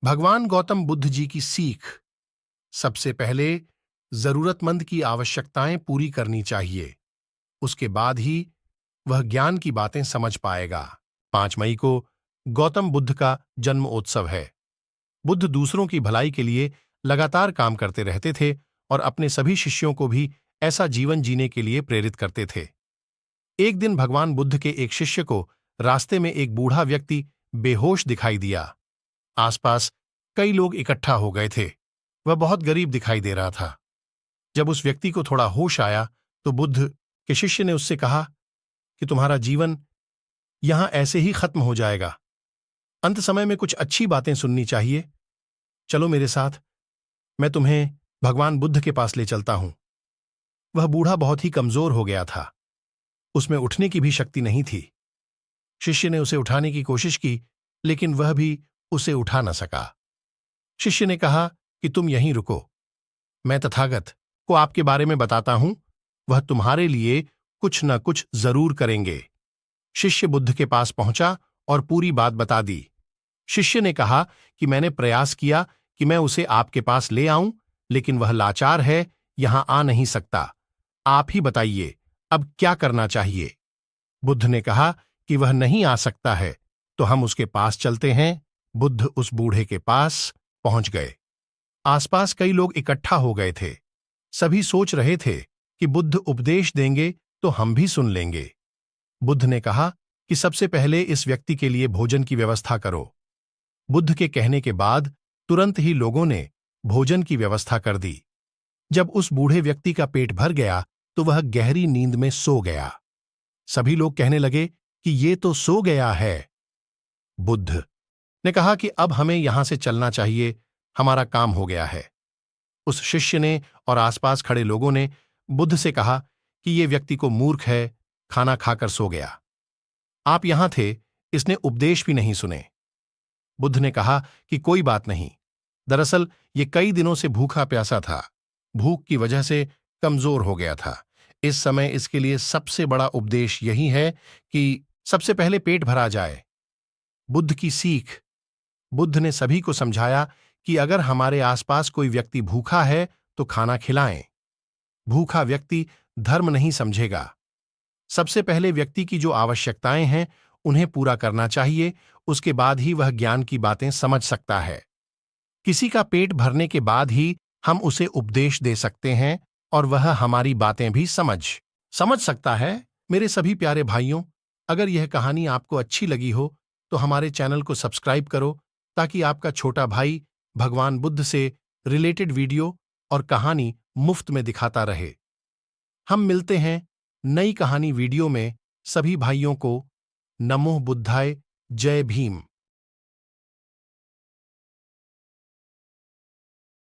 भगवान गौतम बुद्ध जी की सीख। सबसे पहले जरूरतमंद की आवश्यकताएं पूरी करनी चाहिए, उसके बाद ही वह ज्ञान की बातें समझ पाएगा। 5 मई को गौतम बुद्ध का जन्म उत्सव है। बुद्ध दूसरों की भलाई के लिए लगातार काम करते रहते थे और अपने सभी शिष्यों को भी ऐसा जीवन जीने के लिए प्रेरित करते थे। एक दिन भगवान बुद्ध के एक शिष्य को रास्ते में एक बूढ़ा व्यक्ति बेहोश दिखाई दिया। आसपास कई लोग इकट्ठा हो गए थे। वह बहुत गरीब दिखाई दे रहा था। जब उस व्यक्ति को थोड़ा होश आया तो बुद्ध के शिष्य ने उससे कहा कि तुम्हारा जीवन यहां ऐसे ही खत्म हो जाएगा। अंत समय में कुछ अच्छी बातें सुननी चाहिए। चलो मेरे साथ, मैं तुम्हें भगवान बुद्ध के पास ले चलता हूं। वह बूढ़ा बहुत ही कमजोर हो गया था। उसमें उठने की भी शक्ति नहीं थी। शिष्य ने उसे उठाने की कोशिश की, लेकिन वह भी उसे उठा न सका। शिष्य ने कहा कि तुम यहीं रुको, मैं तथागत को आपके बारे में बताता हूं। वह तुम्हारे लिए कुछ न कुछ जरूर करेंगे। शिष्य बुद्ध के पास पहुंचा और पूरी बात बता दी। शिष्य ने कहा कि मैंने प्रयास किया कि मैं उसे आपके पास ले आऊं, लेकिन वह लाचार है, यहां आ नहीं सकता। आप ही बताइए, अब क्या करना चाहिए। बुद्ध ने कहा कि वह नहीं आ सकता है, तो हम उसके पास चलते हैं। बुद्ध उस बूढ़े के पास पहुंच गए। आसपास कई लोग इकट्ठा हो गए थे। सभी सोच रहे थे कि बुद्ध उपदेश देंगे तो हम भी सुन लेंगे। बुद्ध ने कहा कि सबसे पहले इस व्यक्ति के लिए भोजन की व्यवस्था करो। बुद्ध के कहने के बाद तुरंत ही लोगों ने भोजन की व्यवस्था कर दी। जब उस बूढ़े व्यक्ति का पेट भर गया तो वह गहरी नींद में सो गया। सभी लोग कहने लगे कि ये तो सो गया है। बुद्ध ने कहा कि अब हमें यहां से चलना चाहिए, हमारा काम हो गया है। उस शिष्य ने और आसपास खड़े लोगों ने बुद्ध से कहा कि ये व्यक्ति को मूर्ख है, खाना खाकर सो गया। आप यहां थे, इसने उपदेश भी नहीं सुने। बुद्ध ने कहा कि कोई बात नहीं, दरअसल ये कई दिनों से भूखा प्यासा था, भूख की वजह से कमजोर हो गया था। इस समय इसके लिए सबसे बड़ा उपदेश यही है कि सबसे पहले पेट भरा जाए। बुद्ध की सीख। बुद्ध ने सभी को समझाया कि अगर हमारे आसपास कोई व्यक्ति भूखा है तो खाना खिलाएं। भूखा व्यक्ति धर्म नहीं समझेगा। सबसे पहले व्यक्ति की जो आवश्यकताएं हैं उन्हें पूरा करना चाहिए, उसके बाद ही वह ज्ञान की बातें समझ सकता है। किसी का पेट भरने के बाद ही हम उसे उपदेश दे सकते हैं और वह हमारी बातें भी समझ सकता है। मेरे सभी प्यारे भाइयों, अगर यह कहानी आपको अच्छी लगी हो तो हमारे चैनल को सब्सक्राइब करो, ताकि आपका छोटा भाई भगवान बुद्ध से रिलेटेड वीडियो और कहानी मुफ्त में दिखाता रहे। हम मिलते हैं नई कहानी वीडियो में। सभी भाइयों को नमो बुद्धाय, जय भीम।